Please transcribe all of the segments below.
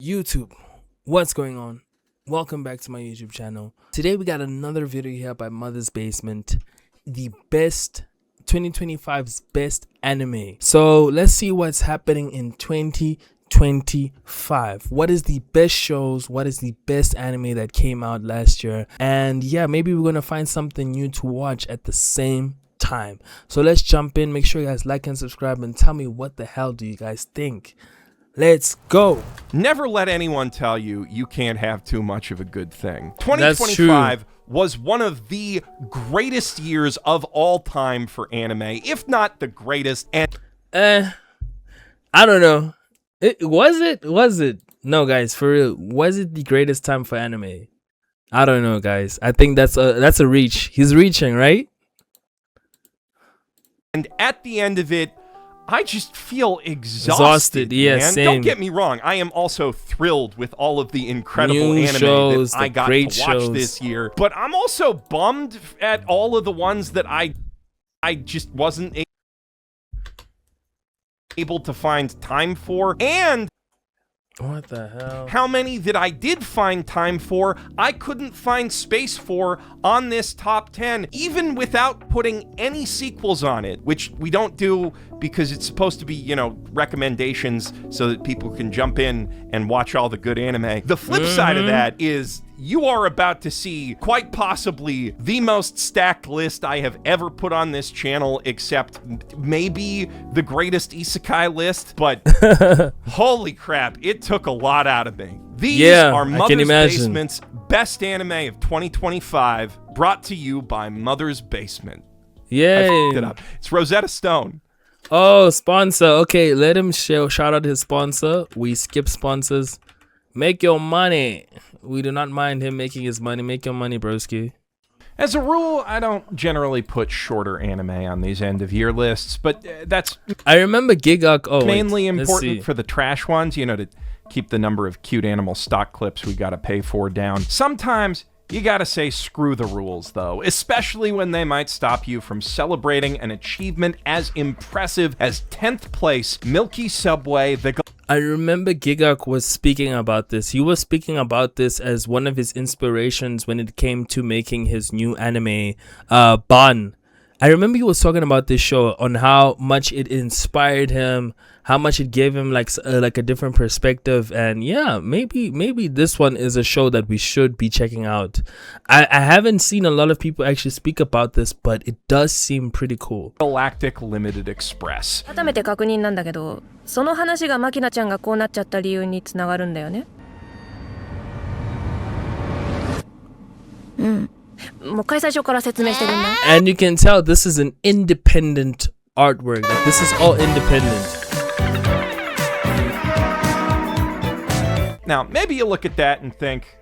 YouTube, what's going on? Welcome back to my YouTube channel. Today we got another video here by Mother's Basement, the best 2025's best anime. So let's see what's happening in 2025. What is the best shows? What is the best anime that came out last year? And yeah, maybe we're gonna find something new to watch at the same time. So let's jump in. Make sure you guys like and subscribe and tell me what the hell do you guys think. Let's go. Never let anyone tell you you can't have too much of a good thing. 2025 was one of the greatest years of all time for anime, if not the greatest. And I don't know. Was it? No, guys, for real. Was it the greatest time for anime? I don't know, guys. I think that's a reach. He's reaching, right? And at the end of it, I just feel exhausted. Yeah, man. same. Don't get me wrong. I am also thrilled with all of the incredible New anime shows, that I got great to watch shows this year. But I'm also bummed at all of the ones that I just wasn't able to find time for. And what the hell? how many that I did find time for, I couldn't find space for on this top 10, even without putting any sequels on it, which we don't do because it's supposed to be, you know, recommendations so that people can jump in and watch all the good anime. The flip side of that is you are about to see quite possibly the most stacked list I have ever put on this channel, except maybe the greatest isekai list, but holy crap, it took a lot out of me. These are Mother's Basement's best anime of 2025, brought to you by Mother's Basement. Yay. I fucked it up. It's Rosetta Stone. Oh, sponsor. Okay, let him shout out his sponsor. We skip sponsors. Make your money. We do not mind him making his money. Make your money, broski. As a rule, I don't generally put shorter anime on these end-of-year lists, but that's I remember mainly important for the trash ones, you know, to keep the number of cute animal stock clips we gotta pay for down. Sometimes you gotta say screw the rules, though, especially when they might stop you from celebrating an achievement as impressive as 10th place Milky Subway. I remember Gigak was speaking about this. He was speaking about this as one of his inspirations when it came to making his new anime, Ban. I remember he was talking about this show on how much it inspired him, how much it gave him like a different perspective, and yeah, maybe this one is a show that we should be checking out. I haven't seen a lot of people actually speak about this, but it does seem pretty cool. Galactic Limited Express. 改めて確認なんだけど、その話がマキナちゃんがこうなっちゃった理由につながるんだよね。うん。もう一回最初から説明してくんない？ And you can tell this is an independent artwork. Like this is all independent. Now, maybe you look at that and think,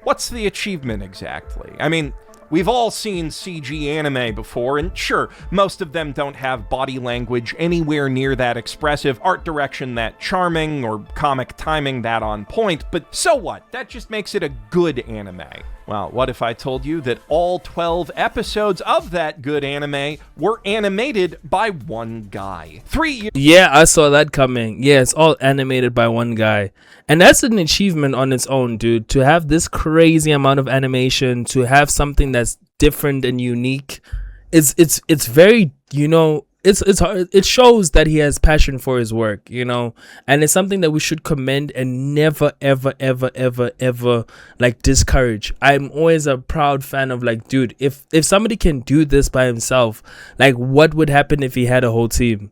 what's the achievement exactly? I mean, we've all seen CG anime before, and sure, most of them don't have body language anywhere near that expressive, art direction that charming, or comic timing that on point, but so what? That just makes it a good anime. Well, what if I told you that all 12 episodes of that good anime were animated by one guy? 3 years. Yeah, I saw that coming. Yeah, it's all animated by one guy. And that's an achievement on its own, dude. To have this crazy amount of animation, to have something that's different and unique, it's very, you know, it's hard. It shows that he has passion for his work, you know, and it's something that we should commend and never ever like discourage. I'm always a proud fan of like, dude, if somebody can do this by himself, like what would happen if he had a whole team?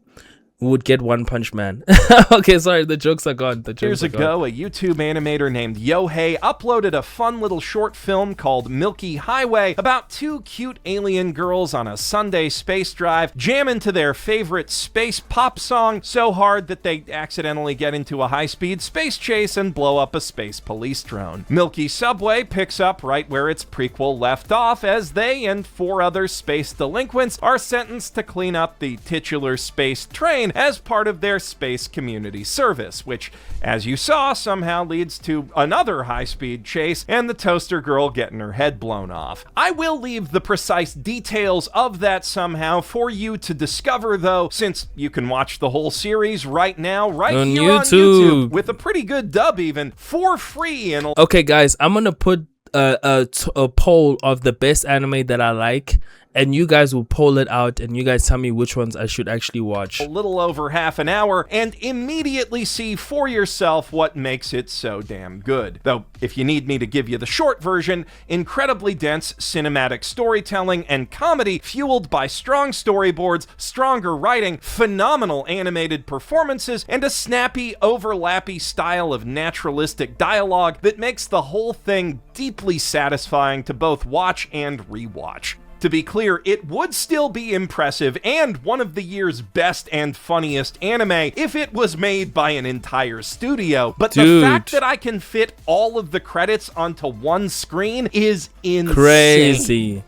Would get One Punch Man. Okay, sorry, the jokes are gone. Years ago, a YouTube animator named Yohei uploaded a fun little short film called Milky Highway about two cute alien girls on a Sunday space drive jam into their favorite space pop song so hard that they accidentally get into a high-speed space chase and blow up a space police drone. Milky Subway picks up right where its prequel left off as they and 4 other space delinquents are sentenced to clean up the titular space train screen as part of their space community service, which, as you saw, somehow leads to another high-speed chase and the toaster girl getting her head blown off. I will leave the precise details of that somehow for you to discover, though, since you can watch the whole series right now, right on here on YouTube, with a pretty good dub even, for free. And okay, guys, I'm gonna put a poll of the best anime that I like, and you guys will poll it out, and you guys tell me which ones I should actually watch. A little over half an hour, and immediately see for yourself what makes it so damn good. Though, if you need me to give you the short version, incredibly dense cinematic storytelling and comedy fueled by strong storyboards, stronger writing, phenomenal animated performances, and a snappy, overlappy style of naturalistic dialogue that makes the whole thing deeply satisfying to both watch and rewatch. To be clear, it would still be impressive and one of the year's best and funniest anime if it was made by an entire studio, but the fact that I can fit all of the credits onto one screen is insane. Crazy.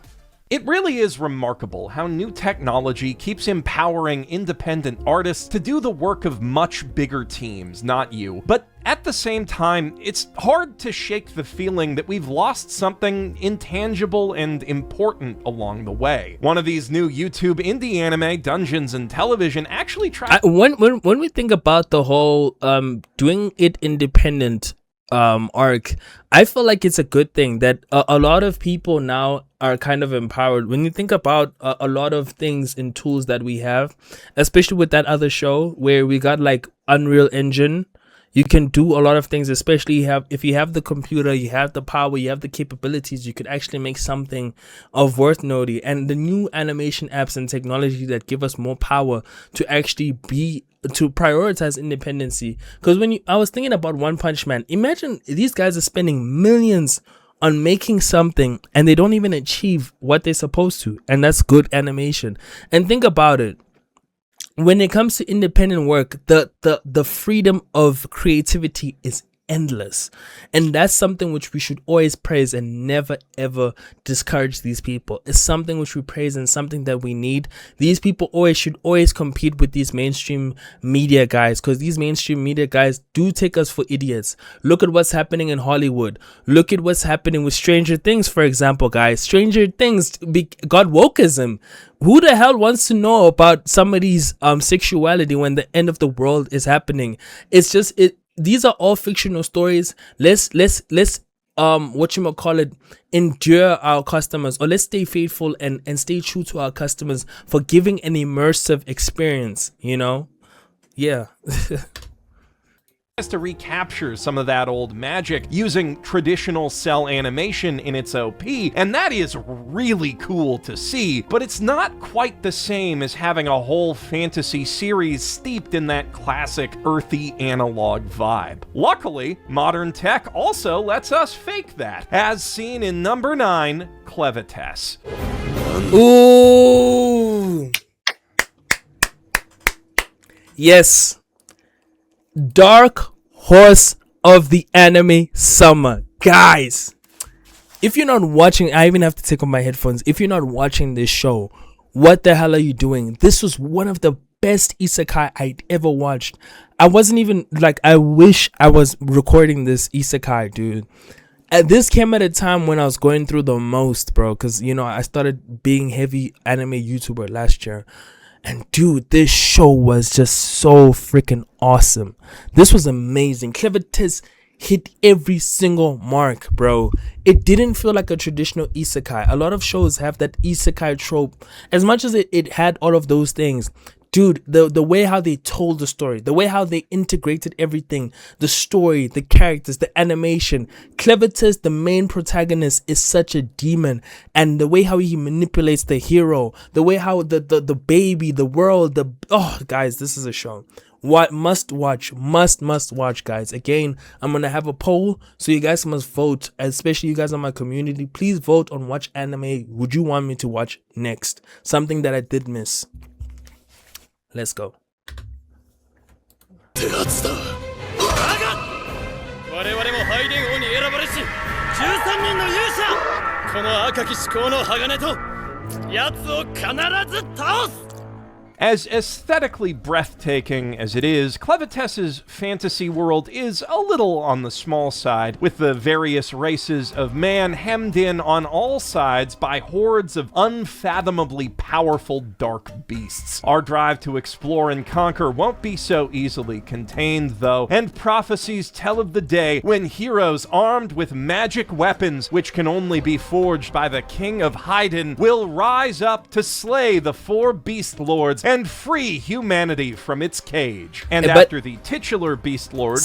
It really is remarkable how new technology keeps empowering independent artists to do the work of much bigger teams, not you. But at the same time, it's hard to shake the feeling that we've lost something intangible and important along the way. One of these new YouTube indie anime, Dungeons and Television, actually tried... When we think about the whole doing it independent arc, I feel like it's a good thing that a lot of people now are kind of empowered. When you think about a lot of things and tools that we have, especially with that other show where we got like Unreal Engine, you can do a lot of things, especially if you have the computer, you have the power, you have the capabilities, you could actually make something of worth noting. And the new animation apps and technology that give us more power to actually to prioritize independency. Because I was thinking about One Punch Man, imagine these guys are spending millions on making something and they don't even achieve what they're supposed to, and that's good animation. And think about it, when it comes to independent work, the freedom of creativity is endless, and that's something which we should always praise and never ever discourage these people. It's something which we praise and something that we need. These people should always compete with these mainstream media guys, because these mainstream media guys do take us for idiots. Look at what's happening in Hollywood. Look at what's happening with Stranger Things, for example, guys. Stranger Things got wokeism. Who the hell wants to know about somebody's sexuality when the end of the world is happening? It's just these are all fictional stories. Let's endure our customers, or let's stay faithful and stay true to our customers for giving an immersive experience, you know? Yeah. To recapture some of that old magic using traditional cell animation in its OP, and that is really cool to see, but it's not quite the same as having a whole fantasy series steeped in that classic earthy analog vibe. Luckily, modern tech also lets us fake that, as seen in number 9, Clevatess. Ooh! Yes. Dark horse of the anime summer. Guys, if you're not watching, I even have to take off my headphones. If you're not watching this show, what the hell are you doing? This was one of the best isekai I'd ever watched. I wasn't even like, I wish I was recording this isekai, dude. And this came at a time when I was going through the most, bro, because, you know, I started being heavy anime YouTuber last year. And dude, this show was just so freaking awesome. This was amazing. Clevatess hit every single mark, bro. It didn't feel like a traditional isekai. A lot of shows have that isekai trope. As much as it had all of those things, dude, the way how they told the story, the way how they integrated everything, the story, the characters, the animation. Clevatess, the main protagonist, is such a demon, and the way how he manipulates the hero, the way how the baby, the world, guys, this is a show. What must watch, must watch, guys. Again, I'm gonna have a poll, so you guys must vote, especially you guys on my community. Please vote on which anime would you want me to watch next, something that I did miss. Let's go. 我々も拝殿王に選ばれし13人の勇者、この赤き至高の鋼と奴を必ず倒す。As aesthetically breathtaking as it is, Clevatess's fantasy world is a little on the small side, with the various races of man hemmed in on all sides by hordes of unfathomably powerful dark beasts. Our drive to explore and conquer won't be so easily contained, though, and prophecies tell of the day when heroes armed with magic weapons, which can only be forged by the King of Haiden, will rise up to slay the four beast lords and free humanity from its cage. And But- after the titular beast lord,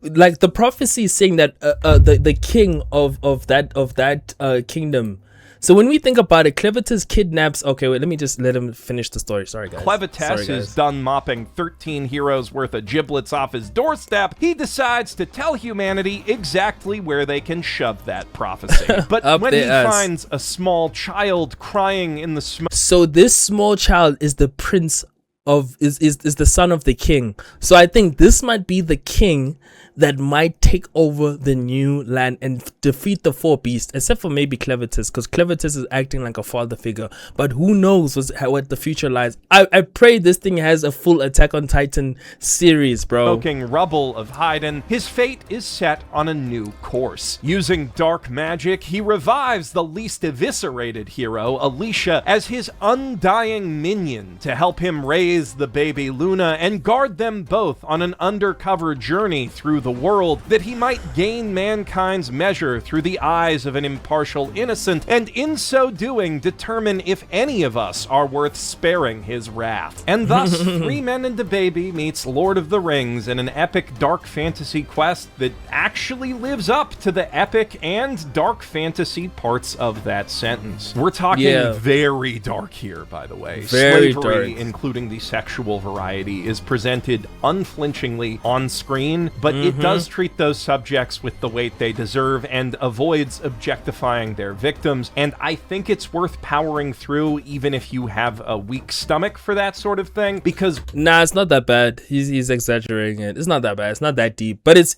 Like the prophecy is saying that the king of that kingdom. So when we think about it, Clevatess kidnaps. Okay, wait. Let me just let him finish the story. Sorry, guys. Clevatess is done mopping 13 heroes worth of giblets off his doorstep, he decides to tell humanity exactly where they can shove that prophecy. But Up when he their ass. finds a small child crying in the smoke, So this small child is the prince of is the son of the king. So I think this might be the king that might take over the new land and defeat the four beasts, except for maybe Clevatess, because Clevatess is acting like a father figure. But who knows what the future lies. I pray this thing has a full Attack on Titan series, bro. smoking rubble of Haiden, his fate is set on a new course. Using dark magic, he revives the least eviscerated hero, Alicia, as his undying minion to help him raise the baby Luna and guard them both on an undercover journey through the world, that he might gain mankind's measure through the eyes of an impartial innocent, and in so doing determine if any of us are worth sparing his wrath. And thus, Three Men and a Baby meets Lord of the Rings in an epic dark fantasy quest that actually lives up to the epic and dark fantasy parts of that sentence. We're talking very dark here, by the way. Very Slavery, dark. including the sexual variety, is presented unflinchingly on screen, but it does treat those subjects with the weight they deserve and avoids objectifying their victims. And I think it's worth powering through, even if you have a weak stomach for that sort of thing, because Nah, it's not that bad. He's exaggerating it. It's not that bad. It's not that deep. But it's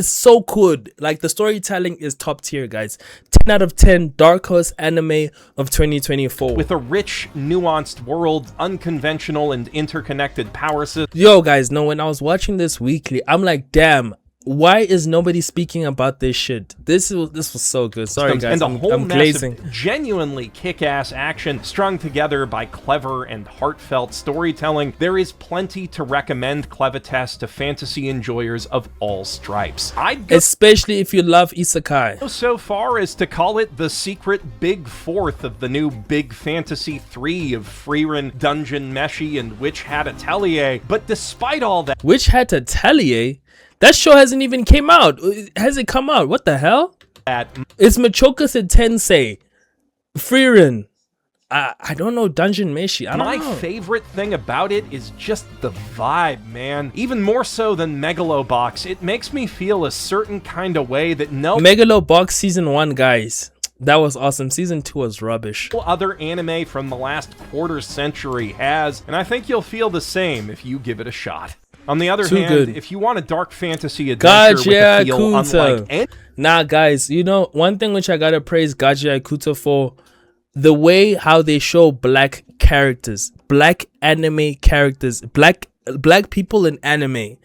so good. Like the storytelling is top tier, guys. 10 out of 10 Dark Horse anime of 2024. with a rich, nuanced world, unconventional and interconnected power systems, Yo, guys, no, when I was watching this weekly, I'm like, damn, why is nobody speaking about this shit? This was so good. Sorry, guys, and a whole I'm mess glazing. of genuinely kick-ass action strung together by clever and heartfelt storytelling. There is plenty to recommend Clevatess to fantasy enjoyers of all stripes. I'd go Especially if you love isekai. so far as to call it the secret big fourth of the new Big Fantasy 3 of Frieren, Dungeon Meshi, and Witch Hat Atelier. But despite all that, Witch Hat Atelier? That show hasn't even came out. Has it come out? What the hell? It's Machoka Tensei. Frieren. I don't know, Dungeon Meshi. I don't my know. favorite thing about it is just the vibe, man. Even more so than Megalobox, it makes me feel a certain kind of way that no Megalobox Season 1, guys. That was awesome. Season 2 was rubbish. other anime from the last quarter century has, and I think you'll feel the same if you give it a shot. On the other Too hand, good. if you want a dark fantasy adventure with a feel unlike any Nah, guys, you know, one thing which I gotta praise Gachiakuta for, the way how they show black characters, black anime characters, black people in anime.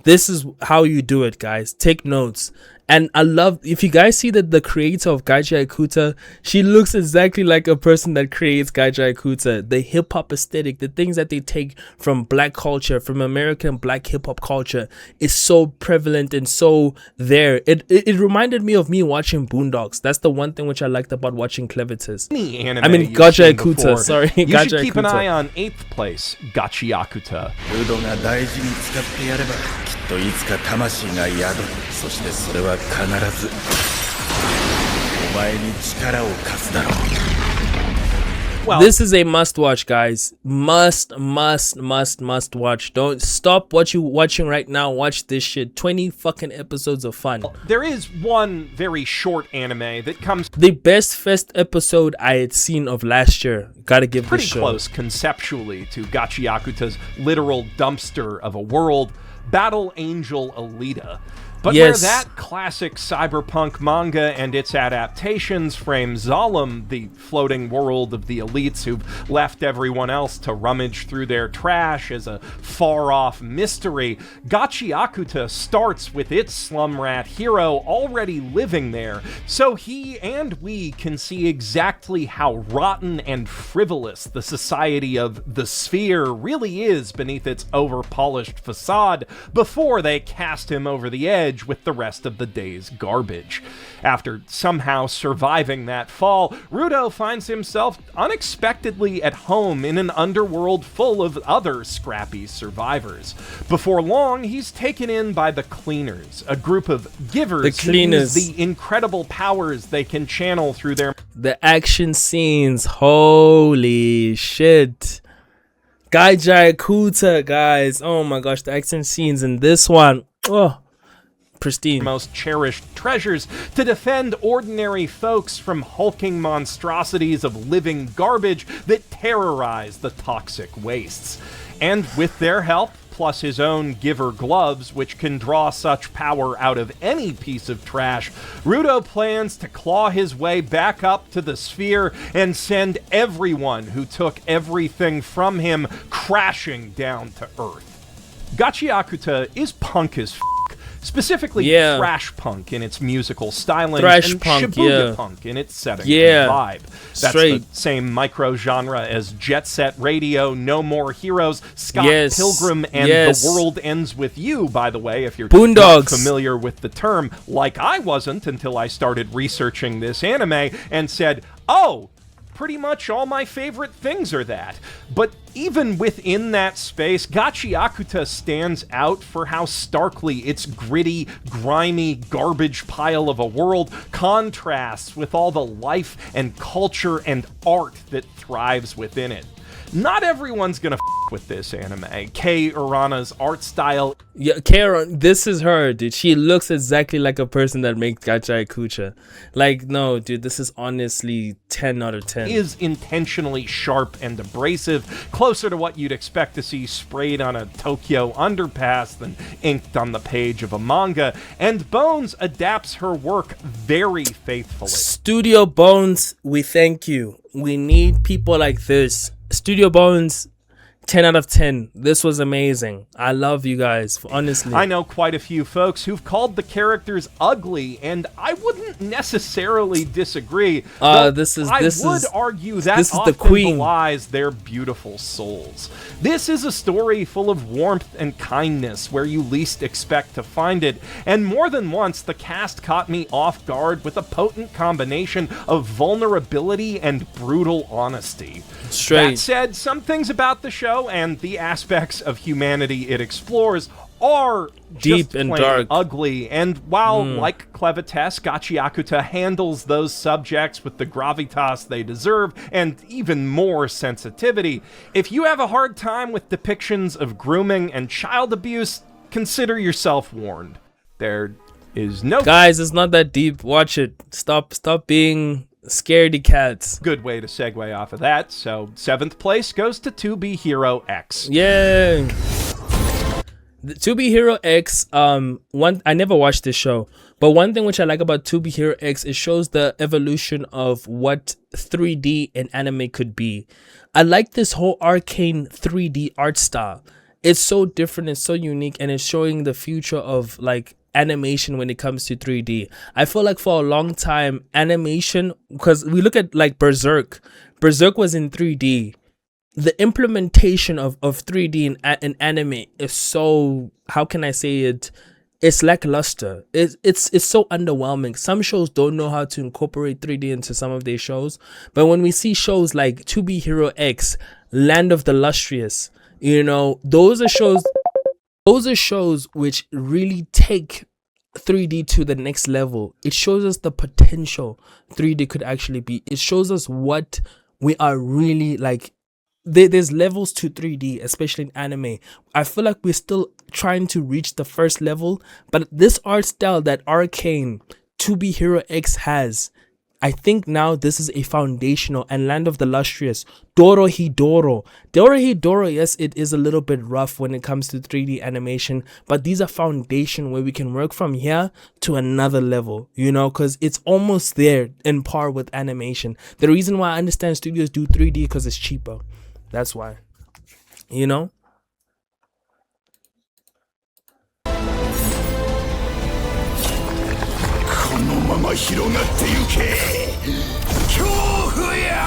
This is how you do it, guys. Take notes. And I love, if you guys see that the creator of Gachiakuta, she looks exactly like a person that creates Gachiakuta. The hip hop aesthetic, the things that they take from black culture, from American black hip hop culture, is so prevalent and so there. It reminded me of me watching Boondocks. That's the one thing which I liked about watching Clevatess. anime I mean, you've seen Gachiakuta, before. sorry, You should keep an Gachiakuta. eye on 8th place, Gachiakuta. ウドが大事に使ってやればきっといつか魂が宿るそしてそれは必ずお前に力を貸すだろう Well, This is a must watch, guys. Must watch. Don't stop what you watching right now. Watch this shit. 20 fucking episodes of fun. there is one very short anime that comes The best fest episode I had seen of last year. Gotta give pretty this show. close conceptually to Gachiakuta's literal dumpster of a world, Battle Angel Alita. But Yes. where that classic cyberpunk manga and its adaptations frame Zalem, the floating world of the elites who've left everyone else to rummage through their trash, as a far-off mystery, Gachiakuta starts with its slum rat hero already living there, so he and we can see exactly how rotten and frivolous the society of the Sphere really is beneath its over-polished facade before they cast him over the edge with the rest of the day's garbage. After somehow surviving that fall, Rudo finds himself unexpectedly at home in an underworld full of other scrappy survivors. Before long, he's taken in by the Cleaners, a group of givers who use the incredible powers they can channel through their... The action scenes, holy shit. Gachiakuta, guys. Oh my gosh, the action scenes in this one. Oh, pristine. Most cherished treasures to defend ordinary folks from hulking monstrosities of living garbage that terrorize the toxic wastes. And with their help, plus his own giver gloves, which can draw such power out of any piece of trash, Rudo plans to claw his way back up to the Sphere and send everyone who took everything from him crashing down to Earth. Gachiakuta is punk as specifically thrash punk in its musical styling, and Shibuya punk in its setting and vibe. That's the same micro-genre as Jet Set Radio, No More Heroes, Scott Pilgrim, and The World Ends With You, by the way, if you're not familiar with the term, like I wasn't until I started researching this anime and said, oh, pretty much all my favorite things are that. But even within that space, Gachiakuta stands out for how starkly its gritty, grimy garbage pile of a world contrasts with all the life and culture and art that thrives within it. Not everyone's gonna with this anime. Kei Urana's art style. Yeah, Kei, this is her, dude. She looks exactly like a person that makes Gachiakuta. Like, no, dude, this is honestly 10 out of 10. Is intentionally sharp and abrasive, closer to what you'd expect to see sprayed on a Tokyo underpass than inked on the page of a manga, and Bones adapts her work very faithfully. Studio Bones, we thank you. We need people like this. Studio Bones, 10 out of 10. This was amazing. I love you guys, honestly. I know quite a few folks who've called the characters ugly, and I wouldn't necessarily disagree. I would argue that often belies their beautiful souls. This is a story full of warmth and kindness where you least expect to find it, and more than once the cast caught me off guard with a potent combination of vulnerability and brutal honesty. That said, some things about the show and the aspects of humanity it explores are deep and dark, ugly, and while, like Clevatess, Gachiakuta handles those subjects with the gravitas they deserve and even more sensitivity, if you have a hard time with depictions of grooming and child abuse, consider yourself warned. There is no... Guys, it's not that deep. Watch it. Stop being... scaredy cats. Good way to segue off of that. So 7th place goes to 2B Hero X. Yay! 2B Hero X, I never watched this show, but one thing which I like about 2B Hero X, it shows the evolution of what 3D and anime could be. I like this whole arcane 3D art style. It's so different, it's so unique, and it's showing the future of like animation when it comes to 3D. I feel like for a long time, animation, because we look at like Berserk was in 3D. The implementation of 3D in anime is so, how can I say it? It's lackluster. It's so underwhelming. Some shows don't know how to incorporate 3D into some of their shows. But when we see shows like 2B Hero X, Land of the Lustrous, you know, those are shows which really take 3D to the next level. It shows us the potential 3D could actually be. It shows us what we are really like. There's levels to 3D, especially in anime. I feel like we're still trying to reach the first level, but this art style that Arcane 2B Hero X has, I think now this is a foundational, and Land of the Lustrous, Dorohedoro. Dorohedoro, yes, it is a little bit rough when it comes to 3D animation, but these are foundation where we can work from here to another level, you know, because it's almost there in par with animation. The reason why I understand studios do 3D because it's cheaper. That's why, you know. このまま広がってゆけ恐怖や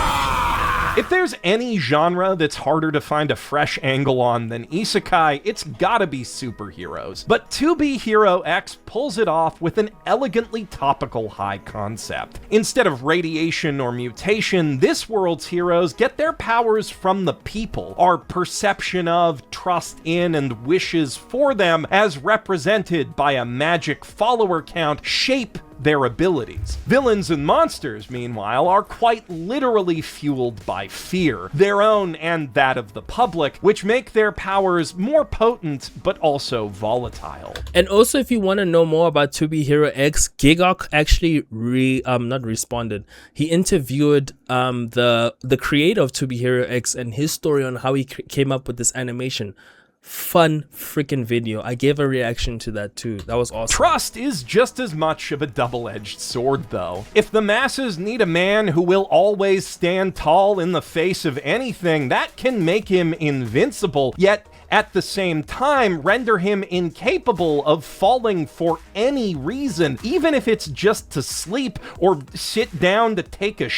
If there's any genre that's harder to find a fresh angle on than isekai, it's gotta be superheroes. But 2B Hero X pulls it off with an elegantly topical high concept. Instead of radiation or mutation, this world's heroes get their powers from the people. Our perception of, trust in, and wishes for them, as represented by a magic follower count, shape their abilities. Villains and monsters, meanwhile, are quite literally fueled by fear, their own and that of the public, which make their powers more potent but also volatile. And also, if you want to know more about 2B Hero X, Gigok actually not responded. He interviewed the creator of 2B Hero X and his story on how he came up with this animation. Fun freaking video. I gave a reaction to that too. That was awesome. Trust is just as much of a double-edged sword, though. If the masses need a man who will always stand tall in the face of anything, that can make him invincible, yet at the same time render him incapable of falling for any reason, even if it's just to sleep or sit down to take a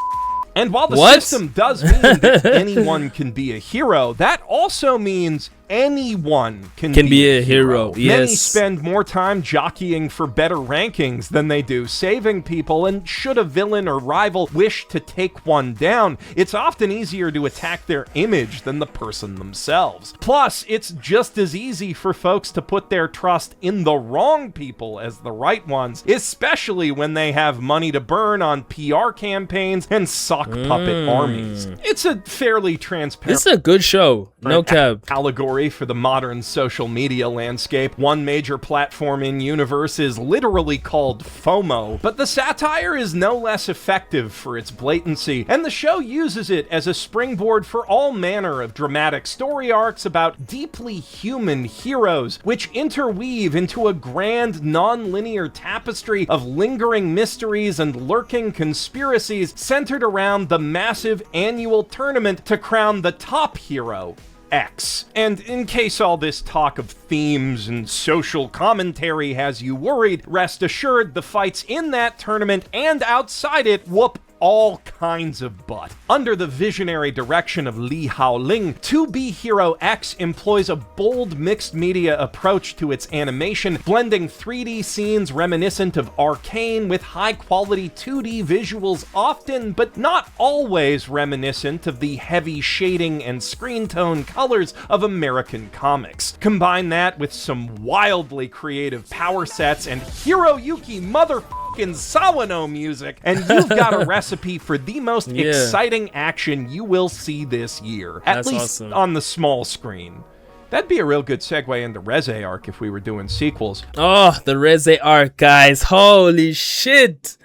And while the system does mean that anyone can be a hero, that also means anyone can be a hero. Yes. Many spend more time jockeying for better rankings than they do saving people, and should a villain or rival wish to take one down, it's often easier to attack their image than the person themselves. Plus, it's just as easy for folks to put their trust in the wrong people as the right ones, especially when they have money to burn on PR campaigns and sock puppet armies. It's a fairly transparent... This is a good show. No cap. Allegory for the modern social media landscape. One major platform in universe is literally called FOMO, but the satire is no less effective for its blatancy, and the show uses it as a springboard for all manner of dramatic story arcs about deeply human heroes, which interweave into a grand non-linear tapestry of lingering mysteries and lurking conspiracies centered around the massive annual tournament to crown the top hero, X. And in case all this talk of themes and social commentary has you worried, rest assured the fights in that tournament and outside it whoop all kinds of butt. Under the visionary direction of Li Haoling, 2B Hero X employs a bold mixed media approach to its animation, blending 3D scenes reminiscent of Arcane with high-quality 2D visuals, often, but not always, reminiscent of the heavy shading and screen tone colors of American comics. Combine that with some wildly creative power sets and Hiroyuki motherfucking Sawano music, and you've got a recipe for the most exciting action you will see this year. At least on the small screen. That'd be a real good segue into Reze arc if we were doing sequels. Oh, the Reze arc, guys. Holy shit.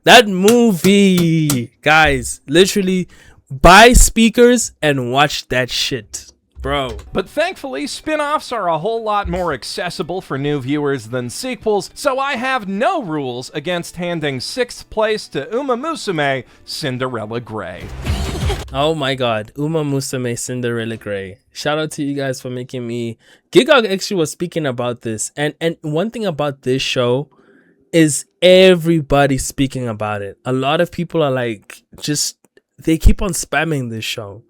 That movie. Guys, literally buy speakers and watch that shit. Bro. But thankfully, spin-offs are a whole lot more accessible for new viewers than sequels, so I have no rules against handing 6th place to Uma Musume Cinderella Grey. Oh my god, Uma Musume Cinderella Grey. Shout out to you guys for making me... Gigog actually was speaking about this, and one thing about this show is everybody speaking about it. A lot of people are like, they keep on spamming this show.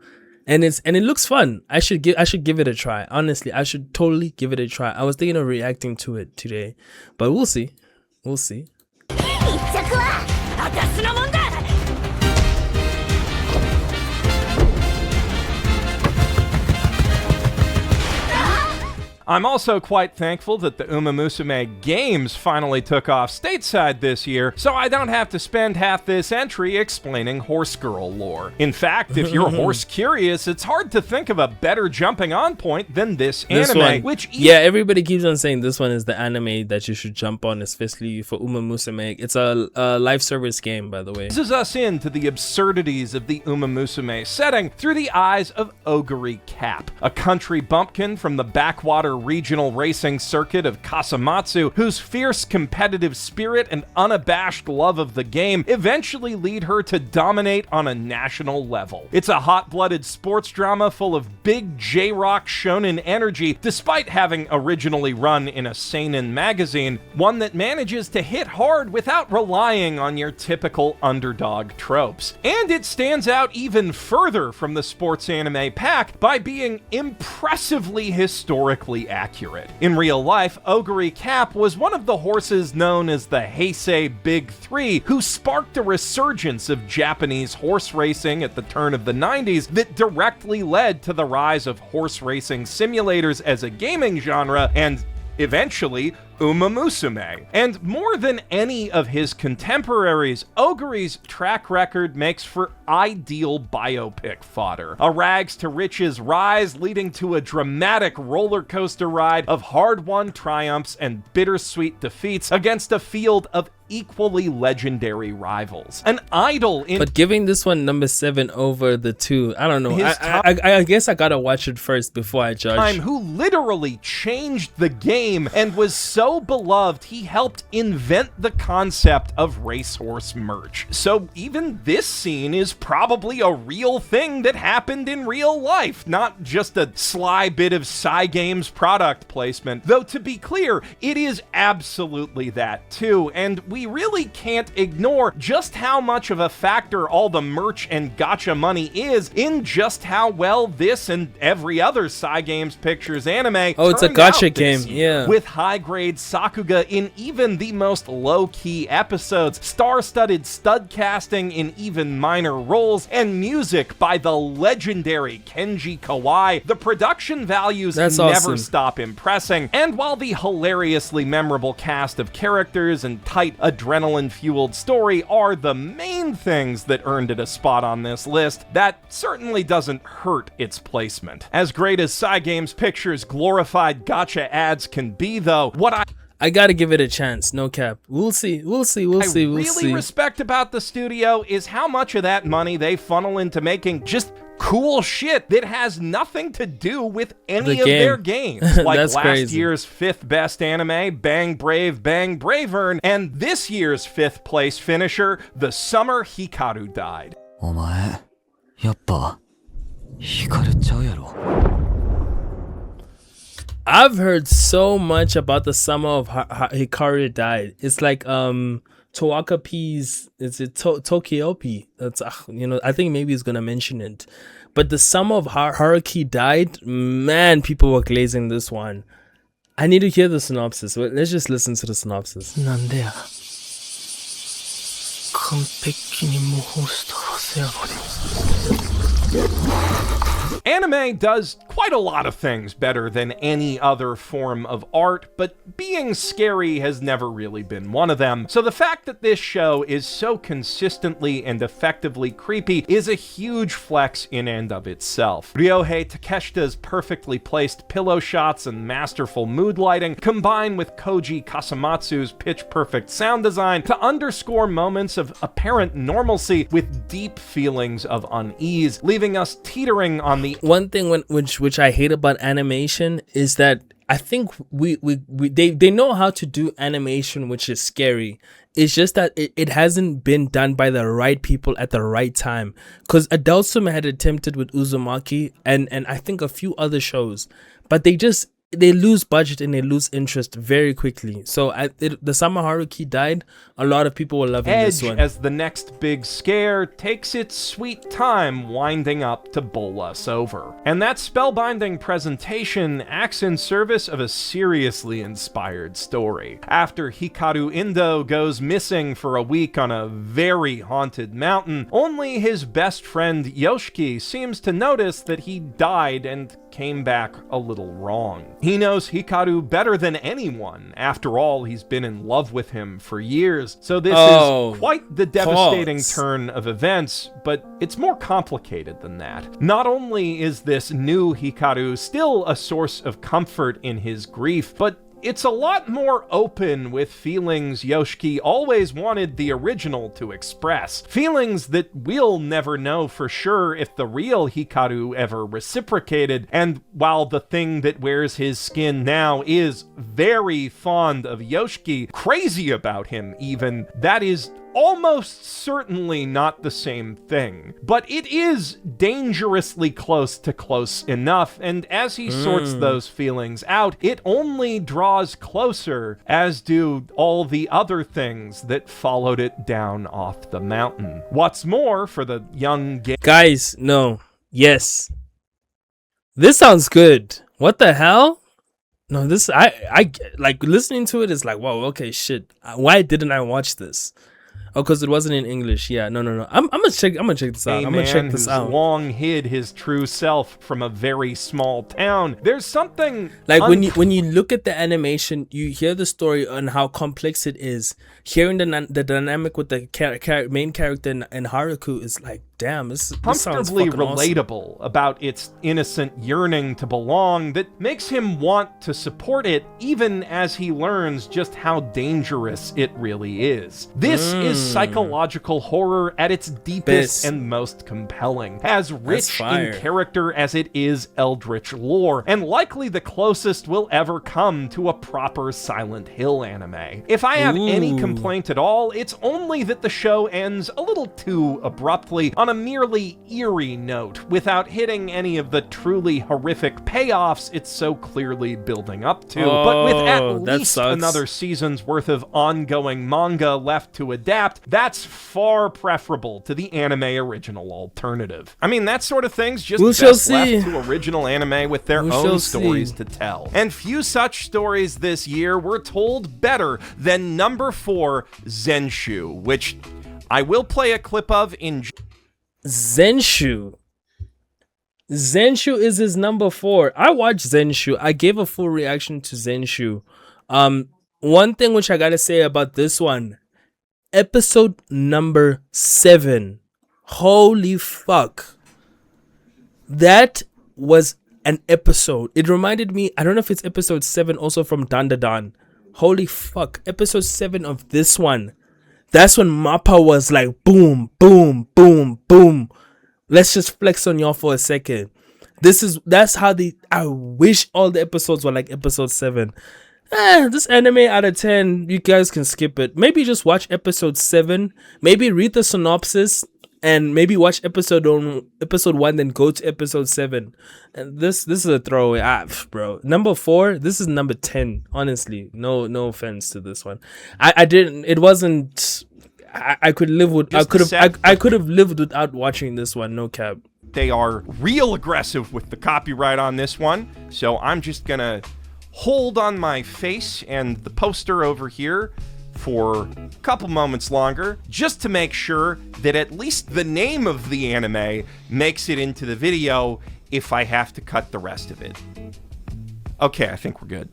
And it looks fun. I should give it a try. Honestly, I should totally give it a try. I was thinking of reacting to it today, but we'll see. We'll see. I'm also quite thankful that the Uma Musume games finally took off stateside this year, so I don't have to spend half this entry explaining horse girl lore. In fact, if you're horse curious, it's hard to think of a better jumping on point than this anime, one. Yeah, everybody keeps on saying this one is the anime that you should jump on, especially for Uma Musume. It's a live service game, by the way. Eases us into the absurdities of the Uma Musume setting through the eyes of Oguri Cap, a country bumpkin from the backwater regional racing circuit of Kasamatsu, whose fierce competitive spirit and unabashed love of the game eventually lead her to dominate on a national level. It's a hot-blooded sports drama full of big J-rock shonen energy, despite having originally run in a seinen magazine, one that manages to hit hard without relying on your typical underdog tropes. And it stands out even further from the sports anime pack by being impressively historically accurate. In real life, Oguri Cap was one of the horses known as the Heisei Big Three, who sparked a resurgence of Japanese horse racing at the turn of the 90s that directly led to the rise of horse racing simulators as a gaming genre and, eventually, Uma Musume. And more than any of his contemporaries, Oguri's track record makes for ideal biopic fodder. A rags to riches rise leading to a dramatic roller coaster ride of hard-won triumphs and bittersweet defeats against a field of equally legendary rivals. An idol in... But giving this one number 7 over the 2, I don't know. I guess I gotta watch it first before I judge. Who literally changed the game and was so beloved he helped invent the concept of racehorse merch. So even this scene is probably a real thing that happened in real life, not just a sly bit of Cygames product placement. Though to be clear, it is absolutely that too, and we really can't ignore just how much of a factor all the merch and gacha money is in just how well this and every other Cygames Pictures anime it's a gacha game, yeah. With high-grade Sakuga in even the most low-key episodes, star-studded stud casting in even minor roles, and music by the legendary Kenji Kawai, the production values never stop impressing. And while the hilariously memorable cast of characters and tight adrenaline-fueled story are the main things that earned it a spot on this list, that certainly doesn't hurt its placement. As great as Cygames Pictures' glorified gacha ads can be, though, what I gotta give it a chance, no cap. We'll see. What I really respect about the studio is how much of that money they funnel into making just cool shit that has nothing to do with any of their games. Like last year's 5th best anime, Bang Brave, Bang Bravern, and this year's 5th place finisher, The Summer Hikaru Died. お前、やっぱ、Hikaruちゃうやろ。 I've heard so much about the summer of Hikaru Died. It's like Takopi's, it's Takopi. That's I think maybe he's gonna mention it. But the summer of Haruki Died, man, people were glazing this one. I need to hear the synopsis. Let's just listen to the synopsis. なんでや。完璧に模倣したはずやのに。 Anime does quite a lot of things better than any other form of art, but being scary has never really been one of them. So the fact that this show is so consistently and effectively creepy is a huge flex in and of itself. Ryohei Takeshita's perfectly placed pillow shots and masterful mood lighting combine with Koji Kasamatsu's pitch-perfect sound design to underscore moments of apparent normalcy with deep feelings of unease, leaving us teetering on the... One thing which I hate about animation is that I think they know how to do animation which is scary. It's just that it hasn't been done by the right people at the right time. Because Adult Swim had attempted with Uzumaki and I think a few other shows, but they lose budget and they lose interest very quickly. So the Summer Haruki Died, a lot of people were loving this one. As the next big scare takes its sweet time winding up to bowl us over. And that spellbinding presentation acts in service of a seriously inspired story. After Hikaru Indo goes missing for a week on a very haunted mountain, only his best friend Yoshiki seems to notice that he died and came back a little wrong. He knows Hikaru better than anyone. After all, he's been in love with him for years. So this is quite the devastating turn of events, but it's more complicated than that. Not only is this new Hikaru still a source of comfort in his grief, but it's a lot more open with feelings Yoshiki always wanted the original to express. Feelings that we'll never know for sure if the real Hikaru ever reciprocated, and while the thing that wears his skin now is very fond of Yoshiki, crazy about him even, that is almost certainly not the same thing. But it is dangerously close to close enough, and as he sorts those feelings out, it only draws closer, as do all the other things that followed it down off the mountain. What's more, for the young guys, no. Yes. This sounds good. What the hell? No, this, I like listening to it is like, whoa, okay, shit. Why didn't I watch this? Oh, because it wasn't in English. Yeah, no. I'm gonna check this out. I'm gonna check this out. Long hid his true self from a very small town. There's something like when you look at the animation, you hear the story and how complex it is. Hearing the dynamic with the main character and Haruko is like, damn, this comfortably sounds relatable awesome. About its innocent yearning to belong that makes him want to support it, even as he learns just how dangerous it really is. This is psychological horror at its deepest and most compelling, as rich in character as it is eldritch lore, and likely the closest we'll ever come to a proper Silent Hill anime. If I have any complaint at all, it's only that the show ends a little too abruptly on a merely eerie note, without hitting any of the truly horrific payoffs it's so clearly building up to. But with at least another season's worth of ongoing manga left to adapt, that's far preferable to the anime original alternative. I mean, that sort of thing's just best left to original anime with their own stories to tell. And few such stories this year were told better than number 4, Zenshu, which I will play a clip of in Zenshu is his number 4. I watched Zenshu. I gave a full reaction to Zenshu. One thing which I gotta say about this one, episode number 7. Holy fuck. That was an episode. It reminded me, I don't know if it's episode 7 also from Dandadan. Holy fuck. Episode 7 of this one. That's when Mappa was like, boom, boom, boom, boom. Let's just flex on y'all for a second. That's how I wish all the episodes were like episode 7. This anime out of 10, you guys can skip it. Maybe just watch episode 7. Maybe read the synopsis and maybe watch episode 1, then go to episode 7. And this is a throwaway. Bro. Number 4, this is number 10. Honestly, no offense to this one. I didn't. It wasn't. I could live with. I could have lived without watching this one. No cap. They are real aggressive with the copyright on this one, so I'm just gonna hold on my face and the poster over here for a couple moments longer, just to make sure that at least the name of the anime makes it into the video if I have to cut the rest of it. Okay, I think we're good.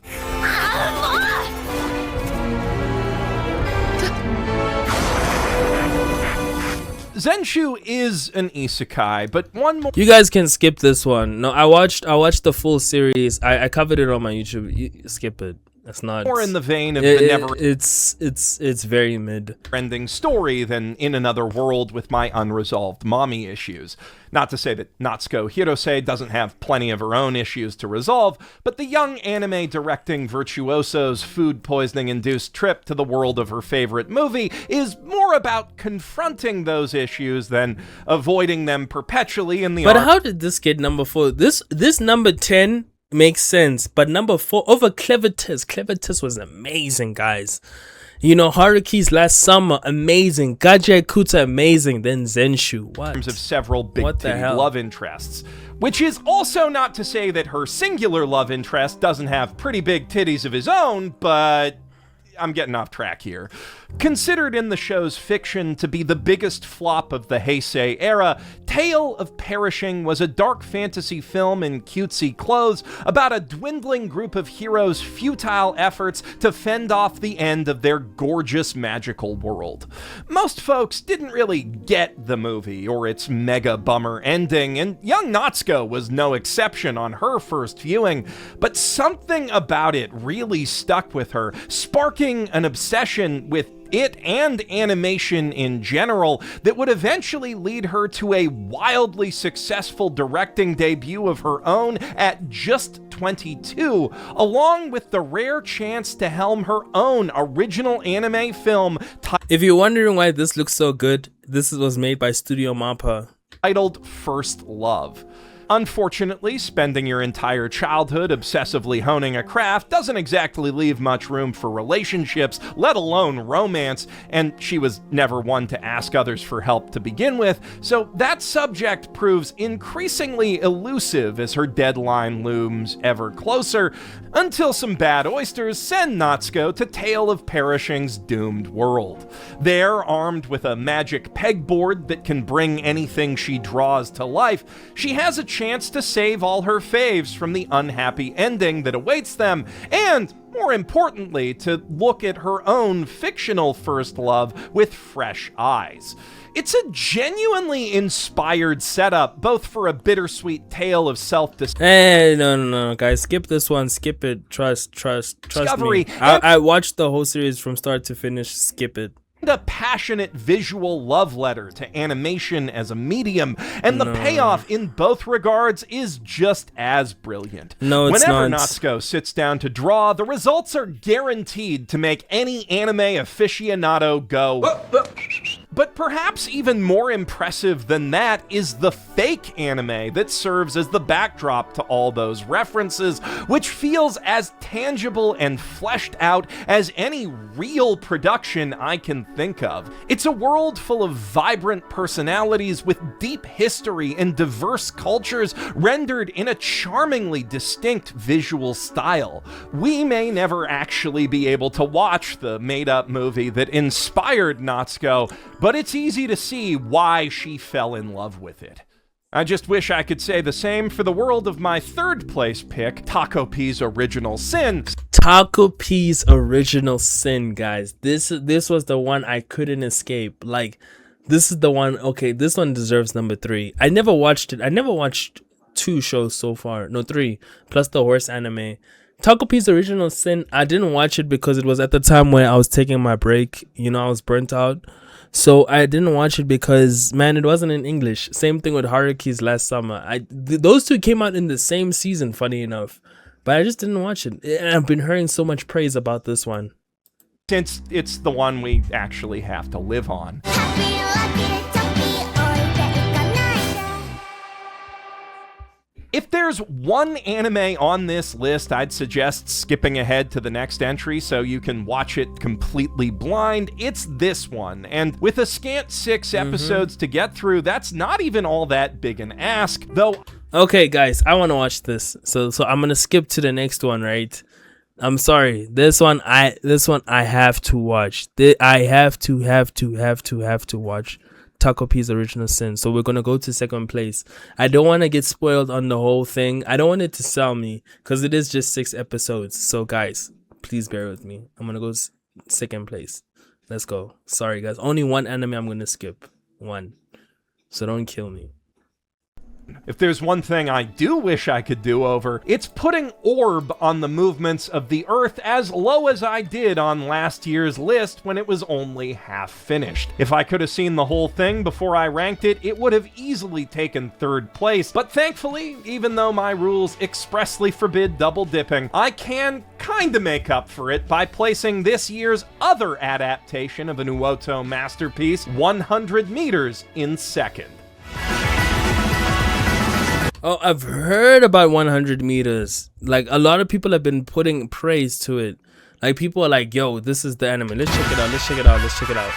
Zenshu is an isekai, but one more. You guys can skip this one. No, I watched the full series. I covered it on my YouTube. You skip it. That's not more in the vein of the never. It's very mid-ending story than In Another World with my unresolved mommy issues. Not to say that Natsuko Hirose doesn't have plenty of her own issues to resolve, but the young anime directing virtuoso's food poisoning-induced trip to the world of her favorite movie is more about confronting those issues than avoiding them perpetually in the But how did this get number 4? This number 10 makes sense, but number 4 over Clevatess. Clevatess was amazing, guys. You know, Haruki's Last Summer, amazing. Gachiakuta, amazing. Then Zenshu, what? In terms of several big-titty love interests. Which is also not to say that her singular love interest doesn't have pretty big titties of his own, but I'm getting off track here. Considered in the show's fiction to be the biggest flop of the Heisei era, Tale of Perishing was a dark fantasy film in cutesy clothes about a dwindling group of heroes' futile efforts to fend off the end of their gorgeous magical world. Most folks didn't really get the movie or its mega bummer ending, and young Natsuko was no exception on her first viewing, but something about it really stuck with her, sparking an obsession with it and animation in general that would eventually lead her to a wildly successful directing debut of her own at just 22, along with the rare chance to helm her own original anime film If you're wondering why this looks so good, this was made by Studio Mappa. titled First Love. Unfortunately, spending your entire childhood obsessively honing a craft doesn't exactly leave much room for relationships, let alone romance, and she was never one to ask others for help to begin with, so that subject proves increasingly elusive as her deadline looms ever closer, until some bad oysters send Natsuko to Tale of Perishing's doomed world. There, armed with a magic pegboard that can bring anything she draws to life, she has a chance to save all her faves from the unhappy ending that awaits them, and, more importantly, to look at her own fictional first love with fresh eyes. It's a genuinely inspired setup, both for a bittersweet tale of Hey, no, guys, skip this one, skip it, trust discovery, me. I watched the whole series from start to finish, skip it. and a passionate visual love letter to animation as a medium, and the payoff in both regards is just as brilliant. No, it's Whenever not. Natsuko sits down to draw, the results are guaranteed to make any anime aficionado go... But perhaps even more impressive than that is the fake anime that serves as the backdrop to all those references, which feels as tangible and fleshed out as any real production I can think of. It's a world full of vibrant personalities with deep history and diverse cultures rendered in a charmingly distinct visual style. We may never actually be able to watch the made-up movie that inspired Natsuko, but it's easy to see why she fell in love with it. I just wish I could say the same for the world of my third place pick, Takopi's Original Sin. Takopi's Original Sin, guys. This was the one I couldn't escape. Like, this is the one, okay, this one deserves number 3. I never watched it. I never watched 2 shows so far. No, 3. Plus the horse anime. Takopi's Original Sin, I didn't watch it because it was at the time when I was taking my break. You know, I was burnt out. So I didn't watch it because, man, it wasn't in English. Same thing with Haruki's Last Summer. Those two came out in the same season, funny enough. But I just didn't watch it. And I've been hearing so much praise about this one. Since it's the one we actually have to live on. If there's one anime on this list, I'd suggest skipping ahead to the next entry so you can watch it completely blind. It's this one, and with a scant 6 episodes to get through, that's not even all that big an ask, though. Okay, guys, I want to watch this, so I'm gonna skip to the next one, right? I'm sorry, this one I have to watch. I have to watch Takopi's Original Sin. So we're gonna go to second place. I don't want to get spoiled on the whole thing. I don't want it to sell me because it is just 6 episodes. So guys, please bear with me. I'm gonna go second place. Let's go. Sorry guys, only one anime I'm gonna skip. One. So don't kill me. If there's one thing I do wish I could do over, it's putting orb on the movements of the Earth as low as I did on last year's list when it was only half finished. If I could have seen the whole thing before I ranked it, it would have easily taken 3rd place. But thankfully, even though my rules expressly forbid double dipping, I can kinda make up for it by placing this year's other adaptation of an Uoto masterpiece, 100 meters, in second. Oh, I've heard about 100 meters. Like, a lot of people have been putting praise to it. Like, people are like, yo, this is the anime. Let's check it out.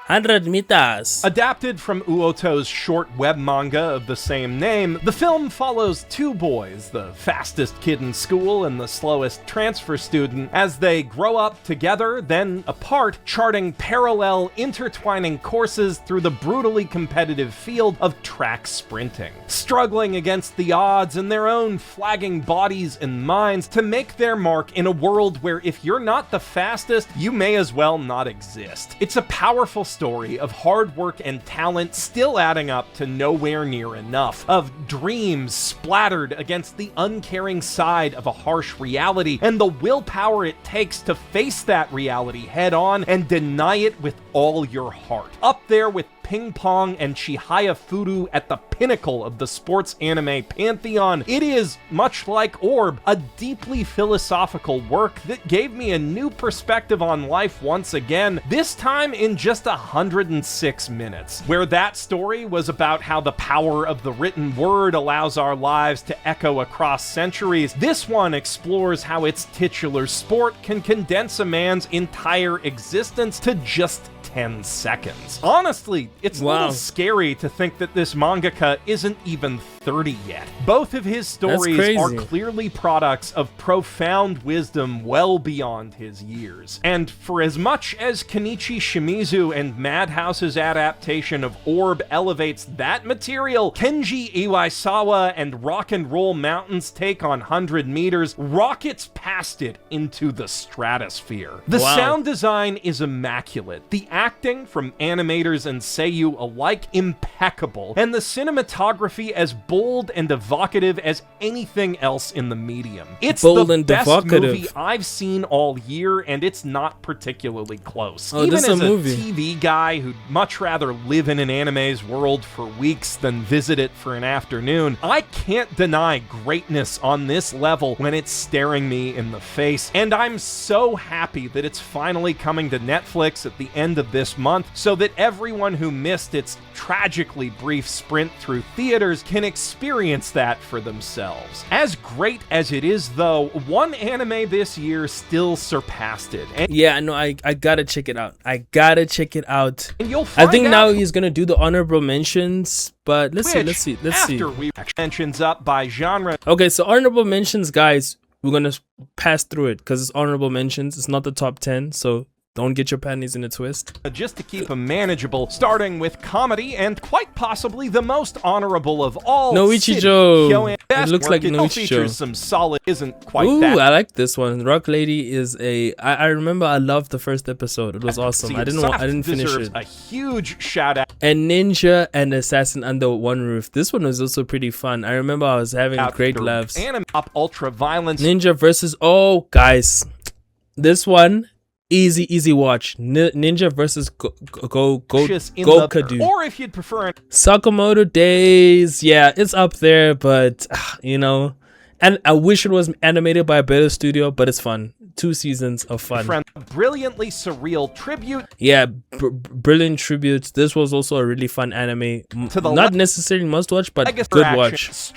100 meters. Adapted from Uoto's short web manga of the same name, the film follows two boys, the fastest kid in school and the slowest transfer student, as they grow up together, then apart, charting parallel, intertwining courses through the brutally competitive field of track sprinting, struggling against the odds and their own flagging bodies and minds to make their mark in a world where if you're not the fastest, you may as well not exist. It's a powerful story of hard work and talent still adding up to nowhere near enough, of dreams splattered against the uncaring side of a harsh reality, and the willpower it takes to face that reality head on and deny it with all your heart. Up there with Ping Pong and Chihaya Furu at the pinnacle of the sports anime pantheon, it is, much like Orb, a deeply philosophical work that gave me a new perspective on life once again, this time in just 106 minutes. Where that story was about how the power of the written word allows our lives to echo across centuries, this one explores how its titular sport can condense a man's entire existence to just 10 seconds. Honestly, it's a little scary to think that this mangaka isn't even 30 yet. Both of his stories are clearly products of profound wisdom well beyond his years. And for as much as Kenichi Shimizu and Madhouse's adaptation of Orb elevates that material, Kenji Iwaisawa and Rock and Roll Mountain's take on 100 meters rockets past it into the stratosphere. The sound design is immaculate, the acting from animators and seiyuu alike impeccable, and the cinematography as bold and evocative as anything else in the medium. It's the best movie I've seen all year, and it's not particularly close. Even as a TV guy who'd much rather live in an anime's world for weeks than visit it for an afternoon, I can't deny greatness on this level when it's staring me in the face, and I'm so happy that it's finally coming to Netflix at the end of this month so that everyone who missed its tragically brief sprint through theaters can experience that for themselves. As great as it is, though, one anime this year still surpassed it. And yeah, no, I gotta check it out. I gotta check it out. And you'll find I think now he's gonna do the honorable mentions, but let's see. After we mentions up by genre. Okay, so honorable mentions, guys, we're gonna pass through it because it's honorable mentions. It's not the top 10, so don't get your panties in a twist. Just to keep them manageable, starting with comedy and quite possibly the most honorable of all. Noichijo. It looks like Noichijo. Some solid, isn't quite Ooh, that. I like this one. Rock Lady is a. I remember I loved the first episode. It was awesome. I didn't finish it. A huge shout out. And Ninja and Assassin Under One Roof. This one was also pretty fun. I remember I was having great laughs. Anime ultra violence. Ninja versus guys, this one. Easy watch. Ninja versus Gokadu. Or if you'd prefer Sakamoto Days, yeah, it's up there, but you know, and I wish it was animated by a better studio, but it's fun. 2 seasons of fun. Brilliantly surreal tribute. Yeah, brilliant tributes. This was also a really fun anime. Not necessarily must watch, but good watch.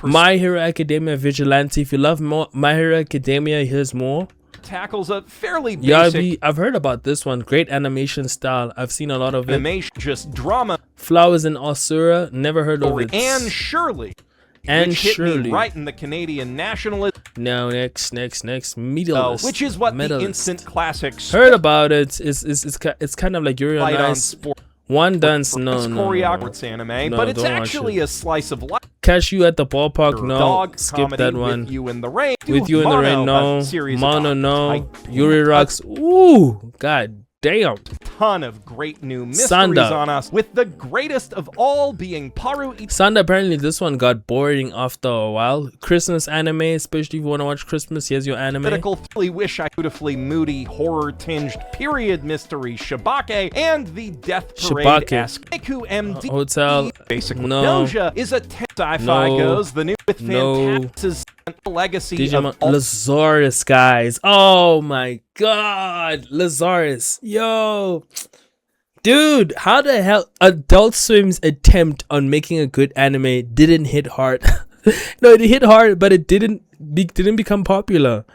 My Hero Academia Vigilante. If you love My Hero Academia, here's more. Tackles a fairly basic I've heard about this one. Great animation style. I've seen a lot of it. Animation, just drama. Flowers in Asura. Never heard of it. And Shirley. And hit me right in the Canadian nationalism. No, next. Medalist. Which is what the instant classic. Heard about it. It's kind of like Yuri on Ice. One Dance, no, anime, but it's actually a slice of life. Catch You at the Ballpark, no. Skip that one. With You in the Rain, no. Mono, no. Yuri Rocks, ooh, god damn. Ton of great new mysteries on us, with the greatest of all being Paru. Sanda, apparently this one got boring after a while. Christmas anime, especially if you want to watch Christmas, here's your anime. Really wish I beautifully moody, horror-tinged period mystery Shibake, and the Death Parade-esque MD Hotel, basically. No. Doja is a sci-fi goes, the new with Fantas's legacy Digimon of Lazarus, guys. Oh my god, Lazarus, yo, dude, how the hell Adult Swim's attempt on making a good anime didn't hit hard. No, it hit hard, but it didn't become popular.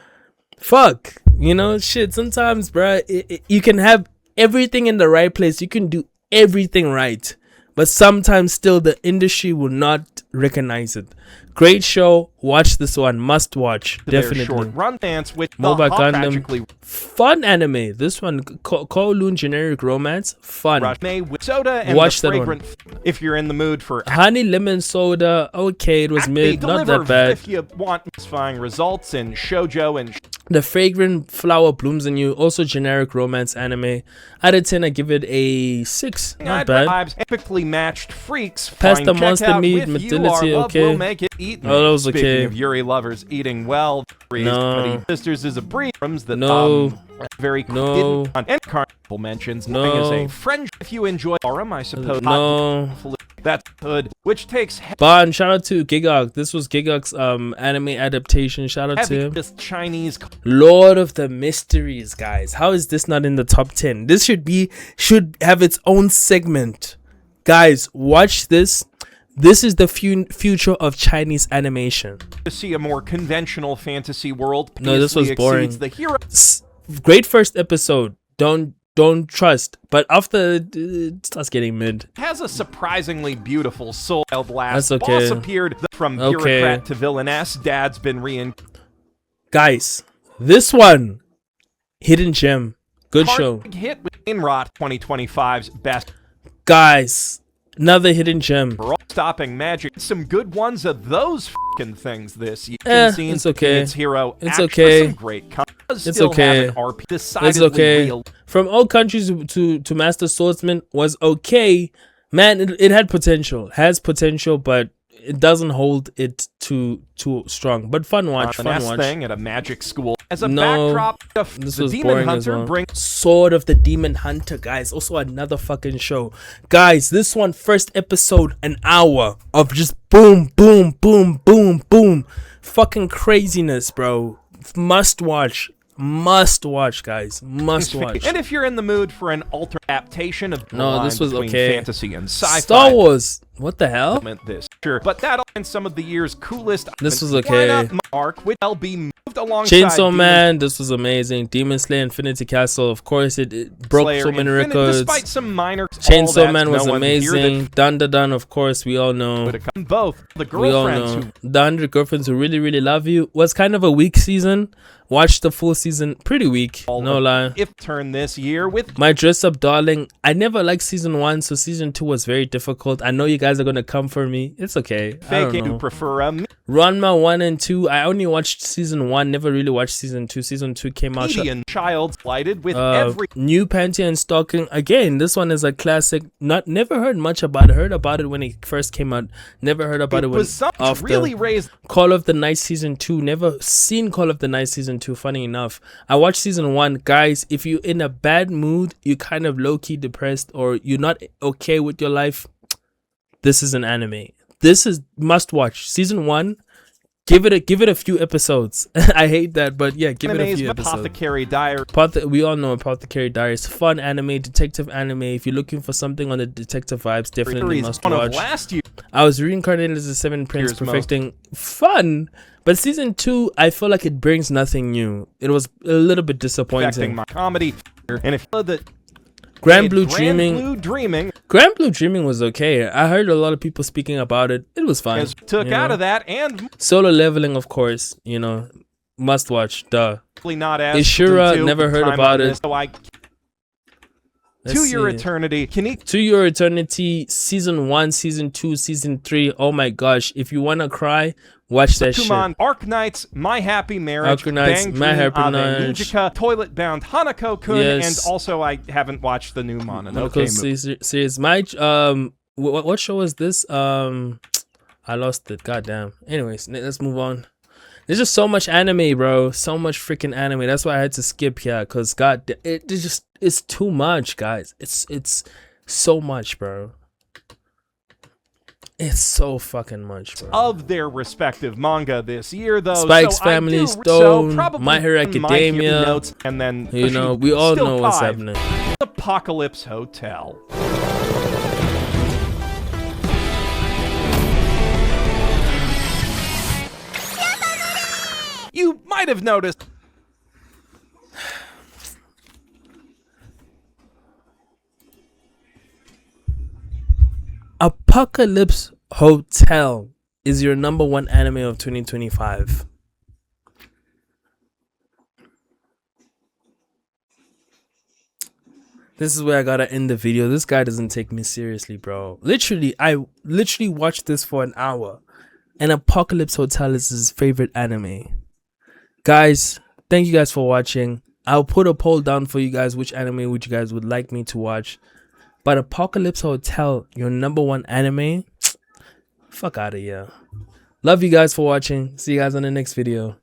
Fuck, you know, shit. Sometimes, bruh, you can have everything in the right place. You can do everything right, but sometimes still the industry will not recognize it. Great show. Watch this one. Must watch. Definitely. Short run dance with Mobile the Gundam. Fun anime. This one, Kowloon Generic Romance. Fun. With soda and watch the that fragrant one. If you're in the mood for Honey Lemon Soda. Okay, it was mid. Not that bad. If you want satisfying results in shoujo and The Fragrant Flower Blooms in You. Also generic romance anime. Out of 10, I give it a 6. Not bad. vibes, epically matched freaks. Pasta Find Monster checkout Meat, with Medility, you, our love okay. will make it eat Oh, that was Speaking okay. of Yuri lovers eating well, No. Sisters is a breed that No. very No. didn't on any carnival mentions. No. Nothing is a friend if you enjoy Aurum, I suppose. No. That's good, which takes Bon, shout out to Gigok. This was Gigok's anime adaptation. Shout out to heavy him. this Chinese Lord of the Mysteries, guys. How is this not in the top 10? This should have its own segment. Guys, watch this. This is the future of Chinese animation. to see a more conventional fantasy world. No, this was easily boring. exceeds The hero Great first episode. Don't trust. But after it starts getting mid. has a surprisingly beautiful soul. Last That's okay. boss appeared from Okay. bureaucrat to villainess. Dad's been Guys, this one, Hidden Gem. Good show. hit with Inrot 2025's best. Guys, another Hidden Gem. We're all stopping magic. Some good ones of those f***ing things this year. It's okay. Its hero. It's action, okay. Some great It's still okay. have an RP. It's Decidedly okay. real. From All Countries to Master Swordsman was okay. Man, it had potential. Has potential, but it doesn't hold it too strong. But fun watch. The Fun next watch. thing at a magic school. As a No, backdrop, This the was Demon boring as Hunter well. brings Sword of the Demon Hunter, guys. Also another fucking show. Guys, this one, first episode, an hour of just boom, boom, boom, boom, boom. Fucking craziness, bro. Must watch. Must watch, guys. Must watch. And if you're in the mood for an alternate adaptation of the No, line this was between okay. fantasy and sci-fi, Star Wars. What the hell? this sure, but that'll end some of the year's coolest. This was Why okay. not Mark, which will be moved alongside Chainsaw Demon Man, this was amazing. Demon Slayer Infinity Castle, of course, it broke Slayer so many Infinite, records. Despite some minor, all Chainsaw that, Man was no one here amazing. that Dun Dun Dun, of course, we all know. would have come both the We all girlfriends know. who The 100 Girlfriends Who Really, Really Love You was kind of a weak season. Watched the full season, pretty weak, no lie. if turn this year with My Dress Up Darling, I never liked season 1, so season 2 was very difficult. I know you guys are gonna come for me. It's okay. I faking don't who know. prefer Ranma 1 and 2, I only watched season 1, never really watched season 2. Season 2 came out. median child slighted with every New Pantheon Stalking. Again, this one is a classic. Never heard much about it. Heard about it when it first came out. Never heard about it, when was something after. really raised. Call of the Night season 2. Never seen Call of the Night season 2. Funny enough, I watched season 1. Guys, if you're in a bad mood, you kind of low-key depressed, or you're not okay with your life, this is an anime. This is must watch. Season 1. Give it a few episodes. I hate that, but yeah, give it a few episodes. Apothecary Diary. We all know Apothecary Diaries. Fun anime, detective anime. If you're looking for something on the detective vibes, definitely must One of watch. last year. I was reincarnated as the Seventh Prince, Here's perfecting. Fun, but season 2, I feel like it brings nothing new. It was a little bit Affecting disappointing. my comedy. And if the Grand Blue Dreaming. Blue Dreaming Grand Blue Dreaming was okay. I heard a lot of people speaking about it. It was fine. has took you out know. of that and Solo Leveling, of course. Must watch. Duh. really not as Ishura, into never heard time about on it. this, so I Let's to your see. eternity. Can he To Your Eternity, season 1, season 2, season 3. Oh my gosh. If you wanna cry, watch that shit. Kumon, Arknights, My Happy Marriage, Arknights, Bang My Dream, Happy Ave Marriage. Ninjika, Toilet Bound Hanako-kun, Yes. and also I haven't watched the new Mononoke movie. Series. My what show is this? I lost it. Goddamn. Anyways, let's move on. There's just so much anime, bro. So much freaking anime. That's why I had to skip here, cause it's too much, guys. It's so much, bro. It's so fucking much, bro. Of their respective manga this year, though. Spike's so Family I do, Stone, probably My Hero Academia. Notes, and then You know, we all still know what's 5, happening. Apocalypse Hotel. You might have noticed Apocalypse Hotel is your number one anime of 2025. This is where I gotta end the video. This guy doesn't take me seriously, bro. I literally watched this for an hour. And Apocalypse Hotel is his favorite anime. Guys, thank you guys for watching. I'll put a poll down for you guys which anime which you guys would like me to watch. But Apocalypse Hotel, your number one anime? Fuck out of here. Love you guys for watching. See you guys on the next video.